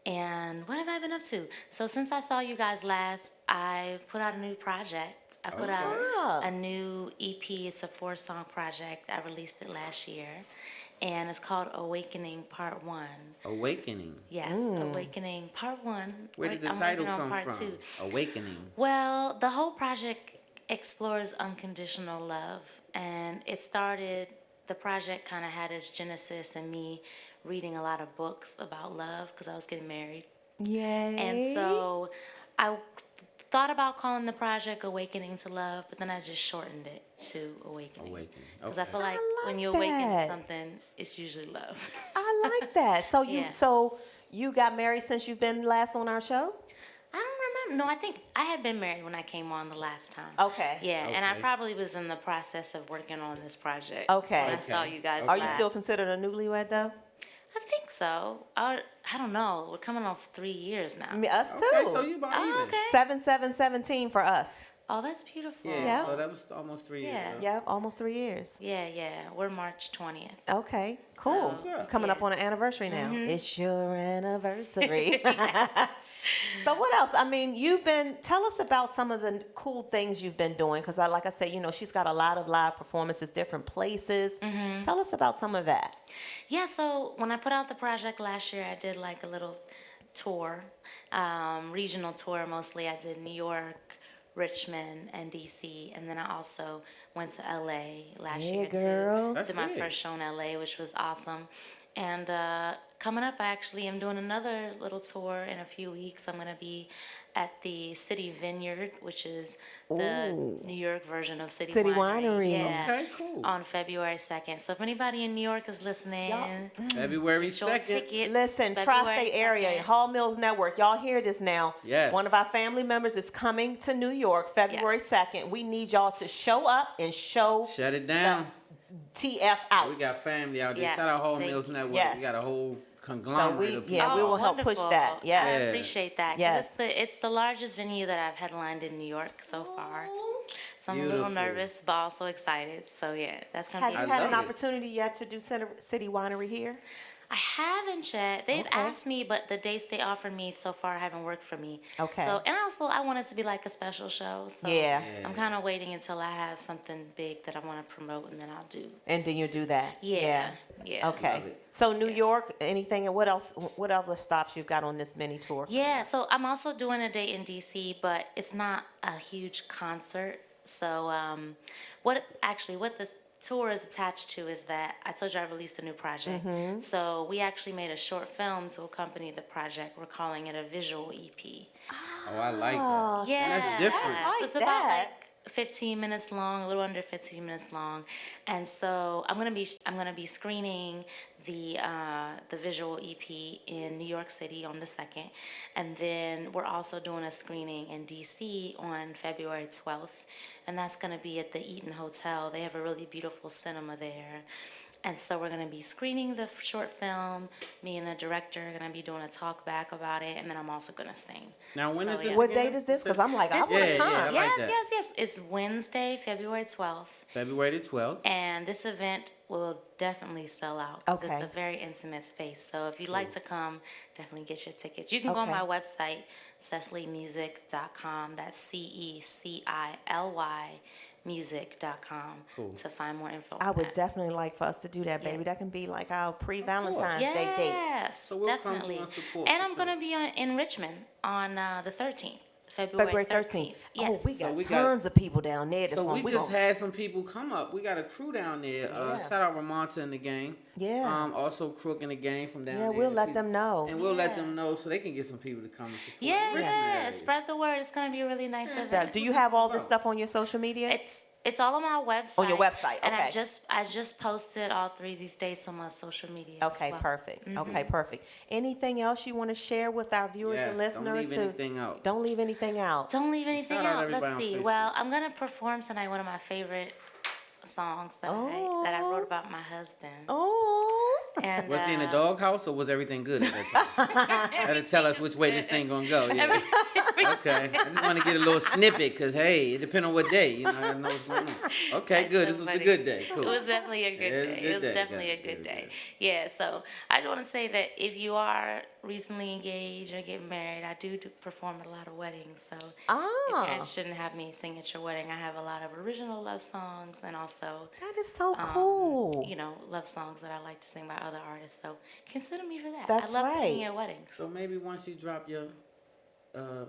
And what have I been up to? So since I saw you guys last, I put out a new project. I put out a new EP. It's a 4-song project. I released it last year. And it's called Awakening Part 1.
Awakening.
Yes, Awakening Part 1.
Where did the
I'm
title
working on
come
Part
from?
2.
Awakening.
Well, the whole project explores unconditional love. And it started, the project kind of had its genesis in me reading a lot of books about love because I was getting married.
Yay.
And so I thought about calling the project Awakening to Love, but then I just shortened it to Awakening. Because I feel like when you awaken to something, it's usually love.
I like that. So
Yeah.
you got married since you've been last on our show?
I don't remember. No, I think I had been married when I came on the last time.
Okay.
Yeah, and I probably was in the process of working on this project.
Okay.
When I saw you guys
Are you
last.
still considered a newlywed though?
I think so. I don't know. We're coming on for 3 years now.
Us too.
Okay, so you about even.
Okay.
7/7/17 for us.
Oh, that's beautiful.
Yeah, so that was almost 3 years.
Yeah.
Yep, almost 3 years.
Yeah. We're March 20th.
Okay, cool. Coming up on an anniversary now. It's your anniversary. So what else? I mean, tell us about some of the cool things you've been doing. Because like I said, she's got a lot of live performances, different places. Tell us about some of that.
Yeah, so when I put out the project last year, I did like a little tour, regional tour mostly. I did New York, Richmond, and DC, and then I also went to LA last year
girl.
too. Did my first show in LA, which was awesome. And coming up, I actually am doing another little tour in a few weeks. I'm going to be at the City Vineyard, which is the New York version of City Winery. Yeah,
okay, cool.
On February 2nd. So if anybody in New York is listening,
February
get your
2nd.
tickets.
Listen,
February
Tri-State area,
2nd.
Hall Mills Network, y'all hear this now.
Yes.
One of our family members is coming to New York February 2nd. We need y'all to show up and show
Shut it down.
TF out.
We got family out there.
Yes,
Shout out Hall
thank
Mills
you.
Network.
Yes.
We got a whole
So
conglomerate of people.
we will help push
Wonderful.
that.
I
Yeah.
appreciate that. 'Cause
Yes.
It's the largest venue that I've headlined in New York so far. So I'm a little
Beautiful.
nervous, but also excited. So yeah, that's gonna
Have
be
you
exciting.
had an opportunity yet to do City Winery here?
I haven't yet. They've asked me, but the dates they offered me so far haven't worked for me.
Okay.
So, and also I want it to be like a special show. So
Yeah.
I'm kind of waiting until I have something big that I want to promote, and then I'll do.
And then you do that.
Yeah.
Okay.
Love it.
So New York, anything, and what else? What other stops you've got on this mini tour?
Yeah, so I'm also doing a date in DC, but it's not a huge concert. So what the tour is attached to is that I told you I released a new project. So we actually made a short film to accompany the project. We're calling it a visual EP.
Oh, I like that.
Yeah,
That's different.
So it's about like 15 minutes long, a little under 15 minutes long, and so I'm gonna be screening the visual EP in New York City on the 2nd, and then we're also doing a screening in DC on February 12th, and that's gonna be at the Eaton Hotel. They have a really beautiful cinema there. And so we're going to be screening the short film. Me and the director are going to be doing a talk back about it, and then I'm also going to sing.
Now, when is this?
What date is this? Because I'm like, I want to come.
I like that.
Yes. It's Wednesday, February 12th.
February the 12th.
And this event will definitely sell out because
Okay.
it's a very intimate space. So if you'd like to come, definitely get your tickets. You can go on my website, cecilymusic.com. That's CECILY music.com to find more info.
I would definitely like for us to do that, baby. That can be like our pre-Valentine's Day date.
Yes,
So we'll come
definitely.
to support
And
for
I'm going to be in Richmond on the 13th. February 13th. Yes.
Oh, we got
So we got-
tons of people down there. This
So
one.
we just had some people come up. We got a crew down there. Shout out Ramonta and the gang.
Yeah.
Also Crook and the gang from down
Yeah,
there.
we'll let them know.
And we'll let them know so they can get some people to come and support. the Richmond
Yeah,
area.
spread the word. It's going to be a really nice
So,
event.
do you have all this stuff on your social media?
It's all on my website.
On your website,
And
okay.
I just posted all 3 of these dates on my social media. as
Okay,
well.
perfect.
Mhm.
Okay, perfect. Anything else you want to share with our viewers and
Yes, don't
listeners?
leave anything out.
Don't leave anything out.
Don't leave anything
Shout out
out.
everybody
Let's
on
see.
Facebook.
Well, I'm gonna perform tonight one of my favorite songs that I wrote about my husband.
Oh.
And
Was he in the doghouse or was everything good at that time? That'll tell us which way this thing gonna go. Yeah. Okay. I just want to get a little snippet because hey, it depends on what day. You know, I gotta know what's going on. Okay,
That's
good.
so
This was
funny.
the good day. Cool.
It was definitely a good
Yeah,
day. It was definitely a good day. Yeah, so I just want to say that if you are recently engaged or getting married, I do perform at a lot of weddings. So if you're interested in having me sing at your wedding, I have a lot of original love songs and also
that is so cool.
You know, love songs that I like to sing by other artists. So consider me for that.
That's
I love
right.
singing at weddings.
So maybe once you drop your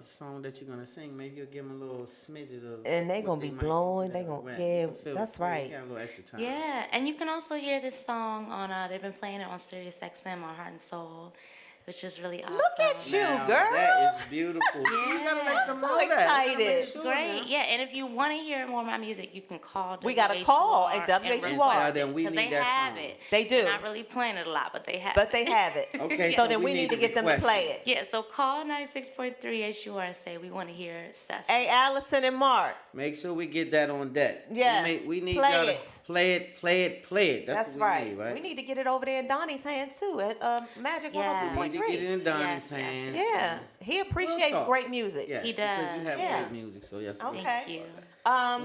song that you're gonna sing, maybe you'll give them a little smidget of.
And they gonna be blowing. They gonna that's right.
You got a little extra time.
Yeah, and you can also hear this song on. They've been playing it on Sirius XM on Heart and Soul, which is really awesome.
Look at you, girl.
That is beautiful.
Yeah.
You gotta let them
So
know that.
excited.
It's great. Yeah, and if you want to hear more of my music, you can call.
We got to call at WHUR.
Because
they have it.
They do.
They're not really playing it a lot, but they have.
But they have it.
Okay.
So then we need to get them to play it.
Yeah. So call 96.3 HUR and say we want to hear Cecily.
Hey, Allison and Mark.
Make sure we get that on deck.
Yes.
We need
play
y'all to
it.
play it.
That's
what we
right.
need, right?
We need to get it over there in Donnie's hands too at Magic 102.3.
We need to get it in Donnie's hands.
Yeah, he appreciates great music.
Yes,
He
because
does.
you have great music, so yes.
Okay.
Thank you.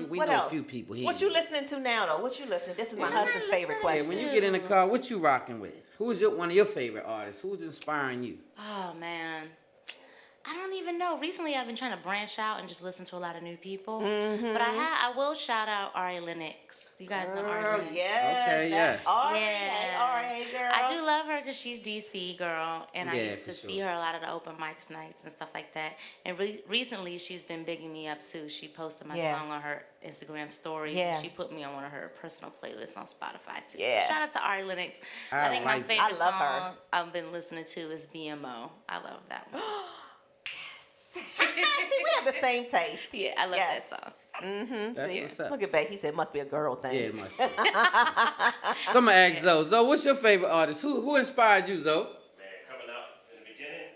We
what
know
else?
a few people here.
What you listening to now, though? What you listening? This is my husband's favorite
Hey,
question.
when you get in the car, what you rocking with? Who's one of your favorite artists? Who's inspiring you?
Oh man, I don't even know. Recently, I've been trying to branch out and just listen to a lot of new people.
Mm-hmm.
But I will shout out Ari Lennox. You guys know Ari Lennox?
Yes.
Okay, yes.
Ari,
Yeah.
hey, Ari, hey, girl.
I do love her because she's DC girl, and I
Yeah,
used to
for
see
sure.
her a lot of the open mics nights and stuff like that. And recently, she's been bigging me up too. She posted my
Yeah.
song on her Instagram story.
Yeah.
And she put me on one of her personal playlists on Spotify too.
Yeah.
So shout out to Ari Lennox.
I
I think
like
my
that.
favorite
I love her.
song I've been listening to is BMO. I love that one.
See, we have the same taste.
Yeah, I love
Yes.
that song.
Mm-hmm.
That's
See,
what's up.
look at Beck. He said it must be a girl thing.
Yeah, it must be. So I'm gonna ask Zo. Zo, what's your favorite artist? Who inspired you, Zo?
Man, coming up in the beginning,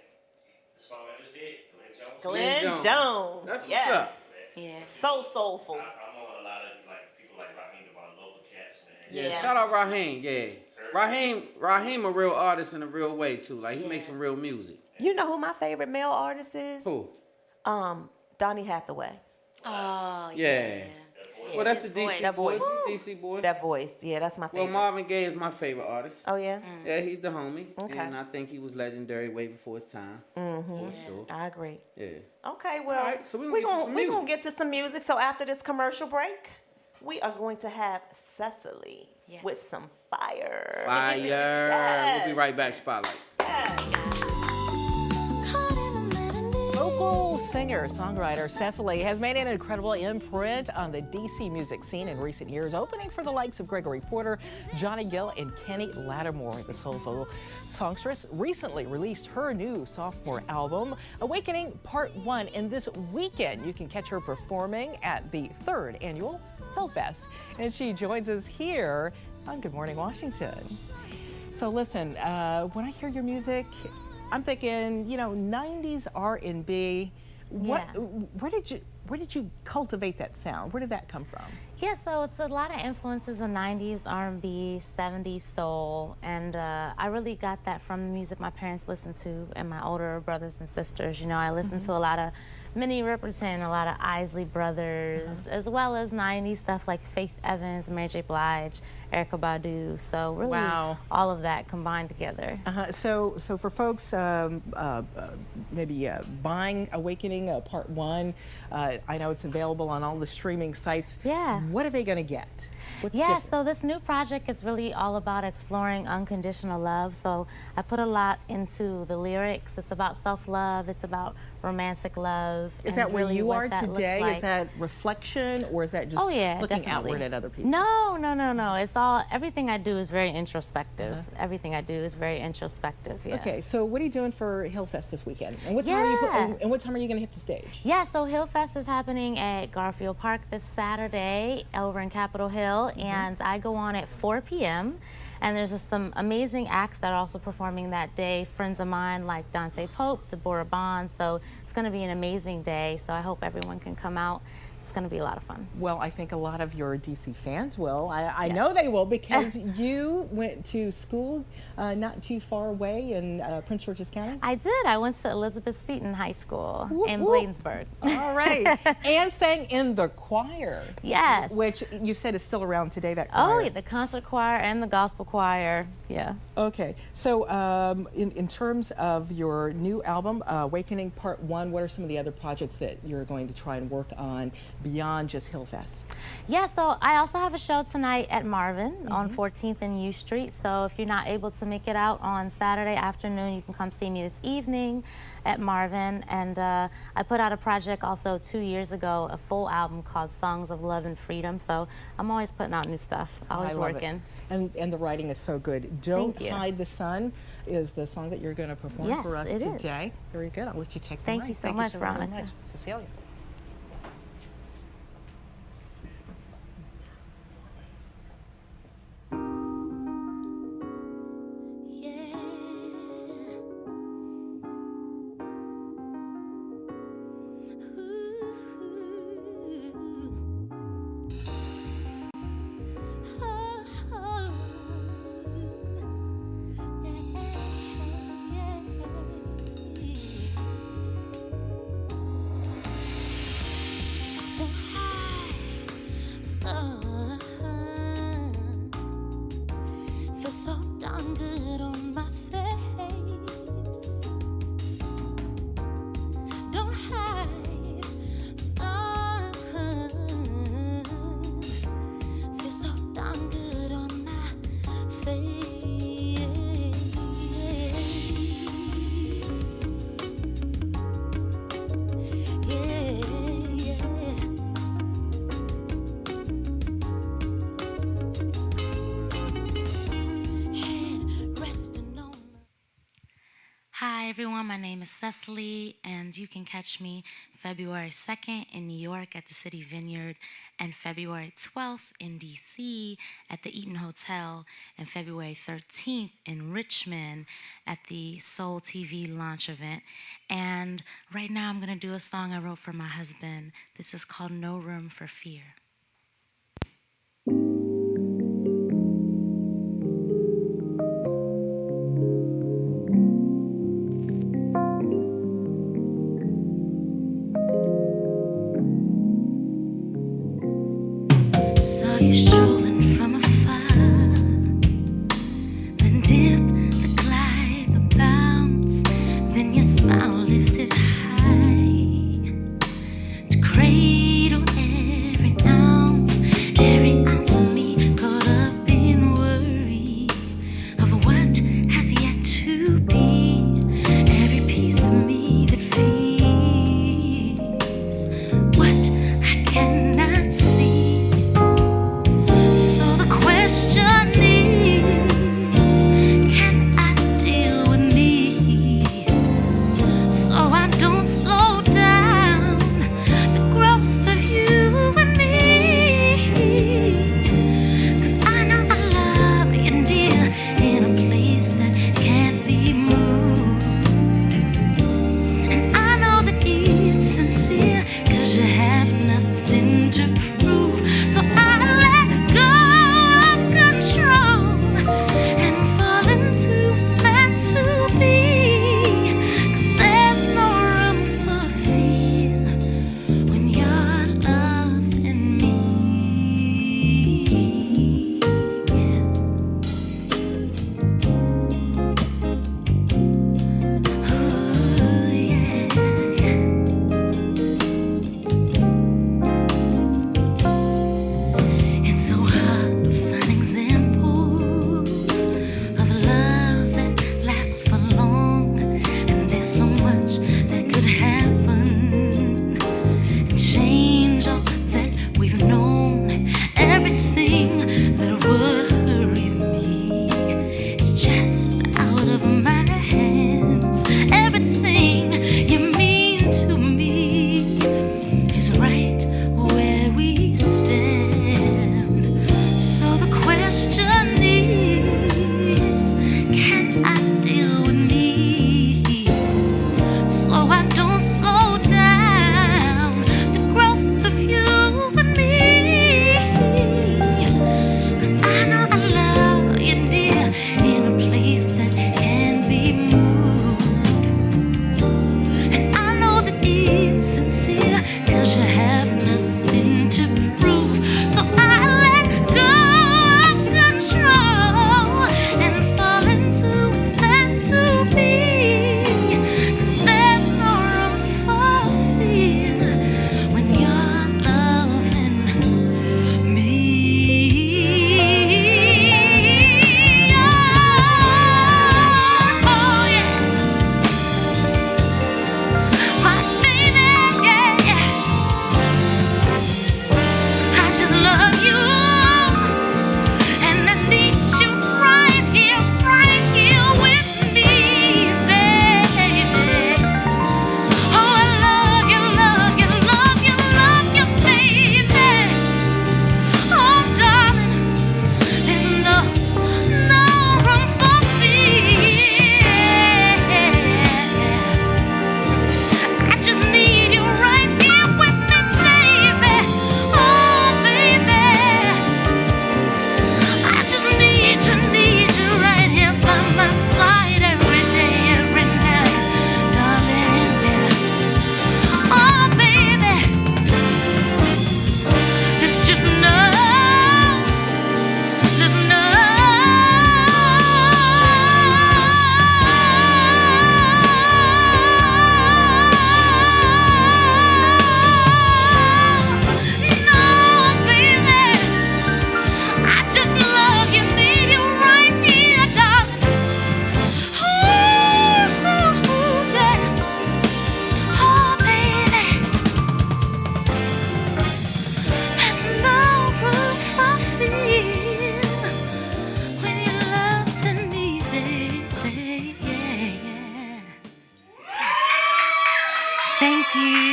the song I just did, Glenn Jones.
Glenn Jones.
That's what's
yes.
up.
Yeah.
So soulful.
I'm on a lot of people like Raheem, my local cats, man.
Yeah. Shout out Raheem. Yeah. Raheem a real artist in a real way too. Like he makes some real music.
You know who my favorite male artist is?
Who?
Donnie Hathaway.
Oh,
Yeah. Well, that's
his
the DC
voice.
That voice.
DC boy.
That voice. Yeah, that's my favorite.
Well, Marvin Gaye is my favorite artist.
Oh, yeah?
Yeah, he's the homie.
Okay.
And I think he was legendary way before his time.
Mm-hmm.
For sure.
I agree.
Yeah.
Okay, well,
All right, so
we're
get to some
gonna
music.
get to some music. So after this commercial break, we are going to have Cecily with some fire.
Fire.
Yes.
We'll be right back, Spotlight.
Local singer-songwriter Cecily has made an incredible imprint on the DC music scene in recent years, opening for the likes of Gregory Porter, Johnny Gill, and Kenny Lattimore. The soulful songstress recently released her new sophomore album, Awakening Part 1, and this weekend you can catch her performing at the 3rd annual Hellfest. And she joins us here on Good Morning Washington. So listen, when I hear your music, I'm thinking, 90s R&B. Where did you cultivate that sound? Where did that come from?
Yeah, so it's a lot of influences of 90s R&B, 70s soul, and I really got that from the music my parents listened to and my older brothers and sisters. I listened to a lot of Minnie Riperton, a lot of Isley Brothers, as well as 90s stuff like Faith Evans, Mary J. Blige, Erykah Badu. So really all of that combined together.
So for folks maybe buying Awakening Part 1, I know it's available on all the streaming sites.
Yeah.
What are they going to get? What's
Yeah,
different?
so this new project is really all about exploring unconditional love. So I put a lot into the lyrics. It's about self-love. It's about romantic love.
Is that where
really
you
what
are
that looks
today?
like.
Is that reflection, or is that just looking
definitely.
outward at other people?
No. It's all, everything I do is very introspective. Everything I do is very introspective, yeah.
Okay, so what are you doing for Hillfest this weekend? And what time are you and what time are you going to hit the stage?
Yeah, so Hillfest is happening at Garfield Park this Saturday over in Capitol Hill, and I go on at 4 p.m. And there's just some amazing acts that are also performing that day. Friends of mine like Dante Pope, Deborah Bond. So it's going to be an amazing day. So I hope everyone can come out. It's going to be a lot of fun.
Well, I think a lot of your DC fans will. I know they will, because you went to school not too far away in Prince George's County.
I did. I went to Elizabeth Seton High School in Bladensburg.
All right. And sang in the choir.
Yes.
Which you said is still around today, that choir.
Oh, yeah, the concert choir and the gospel choir. Yeah.
Okay. So in terms of your new album, Awakening Part 1, what are some of the other projects that you're going to try and work on beyond just Hillfest?
Yeah, so I also have a show tonight at Marvin on 14th and U Street. So if you're not able to make it out on Saturday afternoon, you can come see me this evening at Marvin. And I put out a project also 2 years ago, a full album called Songs of Love and Freedom. So I'm always putting out new stuff, always
I love
working.
It. And the writing is so good. Don't Hide the Sun is the song that you're going to perform for us today. Very good. I'll let you take the mic.
Thank you so much, Veronica.
Cecilia.
Hi everyone, my name is Cecily, and you can catch me February 2nd in New York at the City Vineyard, and February 12th in DC at the Eaton Hotel, and February 13th in Richmond at the Soul TV launch event. And right now I'm going to do a song I wrote for my husband. This is called No Room for Fear. Saw you strolling from afar, then dip, the glide, the bounce, then your smile lifted high to cradle every ounce of me caught up in worry of what has yet to be, every piece of me that feels what I cannot see. So the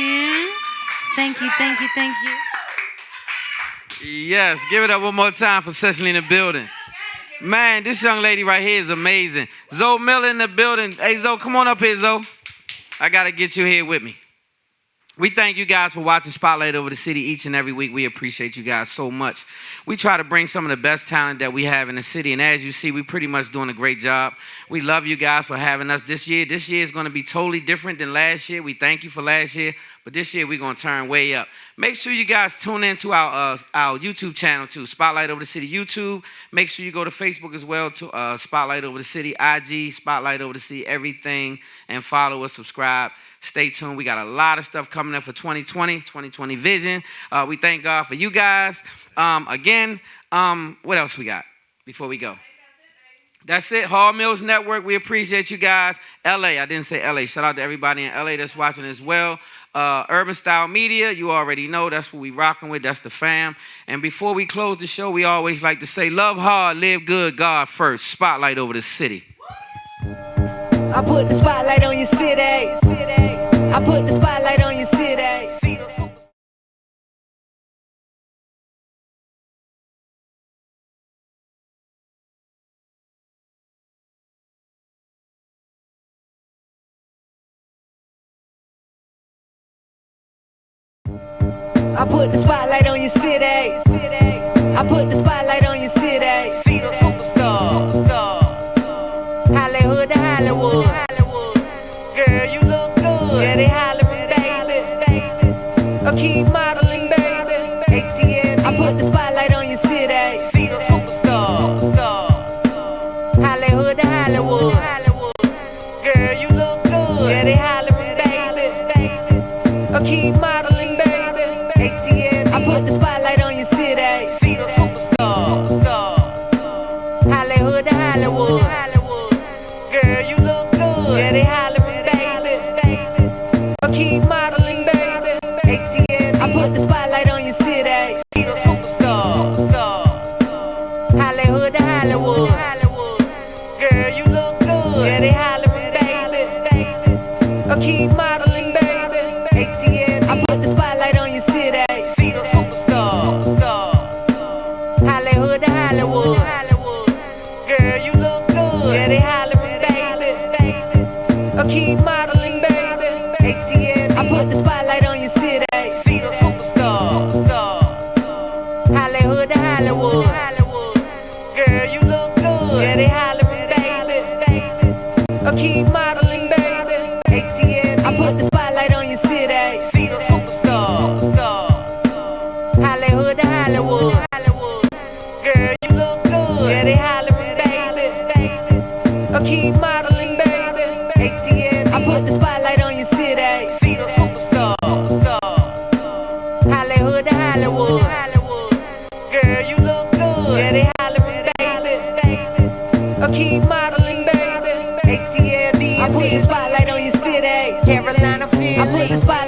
you. Thank you, thank you, thank you.
Yes, give it up one more time for Cecily in the building. Man, this young lady right here is amazing. Zo Miller in the building. Hey, Zo, come on up here, Zo. I got to get you here with me. We thank you guys for watching Spotlight Over the City each and every week. We appreciate you guys so much. We try to bring some of the best talent that we have in the city, and as you see, we're pretty much doing a great job. We love you guys for having us this year. This year is going to be totally different than last year. We thank you for last year, but this year we're going to turn way up. Make sure you guys tune in to our YouTube channel too, Spotlight Over the City YouTube. Make sure you go to Facebook as well to Spotlight Over the City, IG, Spotlight Over the City, everything, and follow us, subscribe. Stay tuned. We got a lot of stuff coming up for 2020 vision. We thank God for you guys. Again, what else we got before we go? That's it. Hall Mills Network. We appreciate you guys. LA. I didn't say LA. Shout out to everybody in LA that's watching as well. Urban Style Media. You already know that's what we rocking with. That's the fam. And before we close the show, we always like to say, love hard, live good, God first. Spotlight over the city.
I put the spotlight on your city. I put the spotlight on your city. I put the spotlight on your city. I put the spotlight on your city. See the superstars. Hollywood to Hollywood. Girl, you look good. Yeah, they hollering, baby. Keep modeling, baby. ATL. I put the spotlight on your city. See the superstars. Hollywood to Hollywood. Girl, you look good. Yeah, they hollering, baby. Keep modeling, baby. ATL. I put the spotlight on your city. See the superstars. Hollywood to Hollywood. Girl, you look good. Yeah, they hollering, baby. Keep modeling, baby. ATL. I put the spotlight on your city. See the superstars. Hollywood to Hollywood. Girl, you look good. Yeah, they hollering, baby. Keep modeling, baby. ATL. I put the spotlight on your city. See the superstars. Hollywood to Hollywood. Girl, you look good. Yeah, they hollering, baby. Keep modeling, baby. ATL. I put the spotlight on your city. See the superstars. Hollywood to Hollywood. Girl, you look good. Yeah, they hollering, baby. Keep modeling, baby. ATL. I put the spotlight on your city. See the superstars. Hollywood to Hollywood. Girl, you look good. Yeah, they hollering, baby. Keep modeling, baby. ATL. I put the spotlight on your city. See the superstars. Hollywood to Hollywood. Girl, you look good. Yeah, they hollering, baby. Keep modeling, baby. ATL. I put the spotlight on your city. Carolina, Philly. I put the spotlight